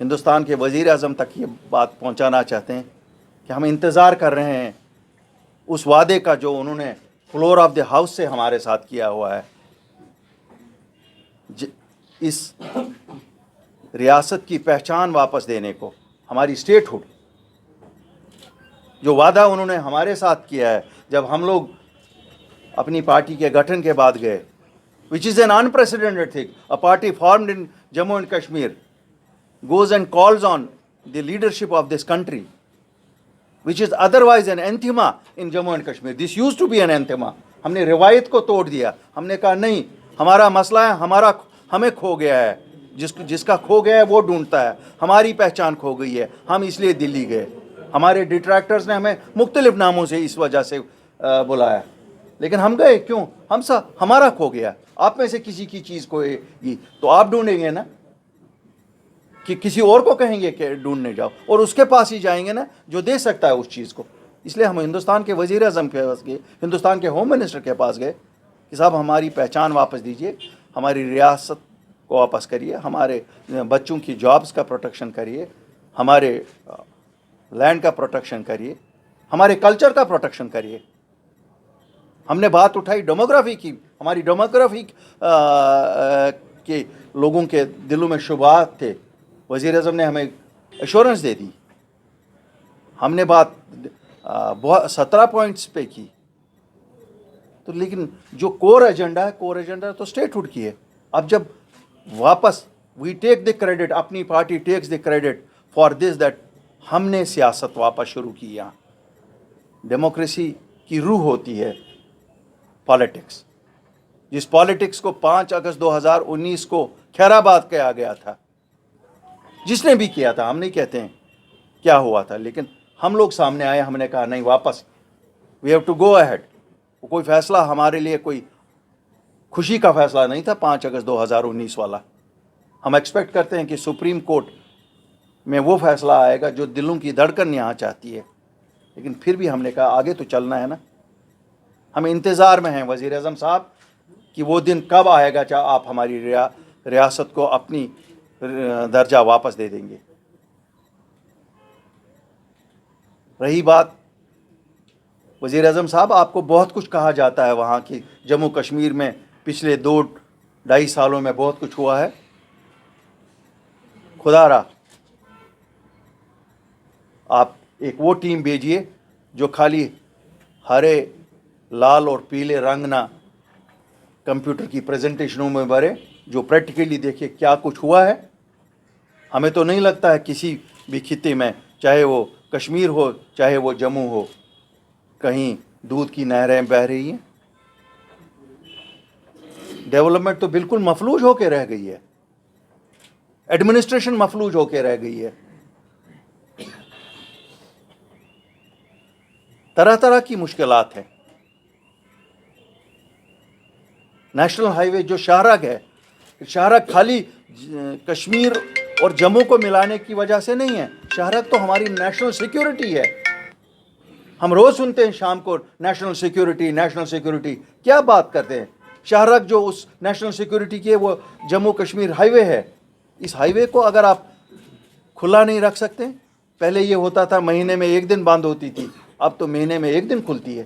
ہندوستان کے وزیر اعظم تک یہ بات پہنچانا چاہتے ہیں کہ ہم انتظار کر رہے ہیں اس وعدے کا جو انہوں نے فلور آف دی ہاؤس سے ہمارے ساتھ کیا ہوا ہے. اس ریاست کی پہچان واپس دینے کو، ہماری اسٹیٹ ہوڈ، جو وعدہ انہوں نے ہمارے ساتھ کیا ہے جب ہم لوگ اپنی پارٹی کے گٹھن کے بعد گئے، which is an unprecedented thing. A party formed in Jammu and Kashmir goes and calls on the leadership of this country, which is otherwise an anathema in Jammu and Kashmir. This used to be an anathema. ہم نے روایت کو توڑ دیا. ہم نے کہا نہیں، ہمارا مسئلہ ہے، ہمیں کھو گیا ہے، جس کا کھو گیا ہے وہ ڈھونڈتا ہے. ہماری پہچان کھو گئی ہے، ہم اس لیے دلی گئے. ہمارے ڈیٹریکٹرز نے ہمیں مختلف ناموں سے اس وجہ سے بلایا، لیکن ہم گئے کیوں؟ ہمارا کھو گیا. آپ میں سے کسی کی چیز کو گی تو آپ ڈھونڈیں گے نا، کہ کسی اور کو کہیں گے کہ ڈھونڈنے جاؤ، اور اس کے پاس ہی جائیں گے نا جو دے سکتا ہے اس چیز کو. اس لیے ہم ہندوستان کے وزیر اعظم کے پاس گئے، ہندوستان کے ہوم منسٹر کے پاس گئے کہ صاحب ہماری پہچان واپس دیجئے، ہماری ریاست کو واپس کریے، ہمارے بچوں کی جابز کا پروٹیکشن کریے، ہمارے لینڈ کا پروٹیکشن کریے، ہمارے کلچر کا پروٹیکشن کریے. ہم نے بات اٹھائی ڈیموگرافی کی. ہماری ڈیموگرافی کے لوگوں کے دلوں میں شبہات تھے، وزیر اعظم نے ہمیں ایشورنس دے دی. ہم نے بات 17 پوائنٹس پہ کی، تو لیکن جو کور ایجنڈا تو اسٹیٹ ہوڈ کی ہے. اب جب واپس وی ٹیک دی کریڈٹ، اپنی party takes the credit for this that ہم نے سیاست واپس شروع کی. یہاں ڈیموکریسی کی روح ہوتی ہے پالیٹکس. جس پالیٹکس کو 5 اگست 2019 کو خیرآباد کیا گیا تھا، جس نے بھی کیا تھا، ہم نہیں کہتے ہیں کیا ہوا تھا، لیکن ہم لوگ سامنے آئے، ہم نے کہا نہیں، واپس we have to go ahead. کوئی فیصلہ ہمارے لیے کوئی خوشی کا فیصلہ نہیں تھا 5 اگست 2019 والا. ہم ایکسپیکٹ کرتے ہیں کہ سپریم کورٹ میں وہ فیصلہ آئے گا جو دلوں کی دھڑکن یہاں چاہتی ہے، لیکن پھر بھی ہم نے کہا آگے تو چلنا ہے نا. ہم انتظار میں ہیں وزیر اعظم صاحب کہ وہ دن کب آئے گا جب آپ ہماری ریاست کو اپنی درجہ واپس دے دیں گے. رہی بات وزیر اعظم صاحب، آپ کو بہت کچھ کہا جاتا ہے وہاں کی جموں کشمیر میں پچھلے 2-2.5 سالوں میں بہت کچھ ہوا ہے. خدا را آپ ایک وہ ٹیم بھیجیے جو خالی ہرے، لال اور پیلے رنگ نہ کمپیوٹر کی پریزنٹیشنوں میں بھرے، جو پریکٹیکلی دیکھے کیا کچھ ہوا ہے. ہمیں تو نہیں لگتا ہے کسی بھی خطے میں، چاہے وہ کشمیر ہو چاہے وہ جموں ہو، کہیں دودھ کی نہریں بہہ رہی ہیں. ڈیولپمنٹ تو بالکل مفلوج ہو کے رہ گئی ہے، ایڈمنسٹریشن مفلوج ہو کے رہ گئی ہے. طرح طرح کی مشکلات ہیں. نیشنل ہائی وے جو شاہراہ ہے، شاہراہ خالی کشمیر اور جموں کو ملانے کی وجہ سے نہیں ہے، شاہراہ تو ہماری نیشنل سیکیورٹی ہے. ہم روز سنتے ہیں شام کو نیشنل سیکیورٹی، کیا بات کرتے ہیں؟ شاہراہ جو اس نیشنل سیکیورٹی کی ہے وہ جموں کشمیر ہائی وے ہے. اس ہائی وے کو اگر آپ کھلا نہیں رکھ سکتے، پہلے یہ ہوتا تھا مہینے میں 1 دن بند ہوتی تھی، اب تو مہینے میں 1 دن کھلتی ہے.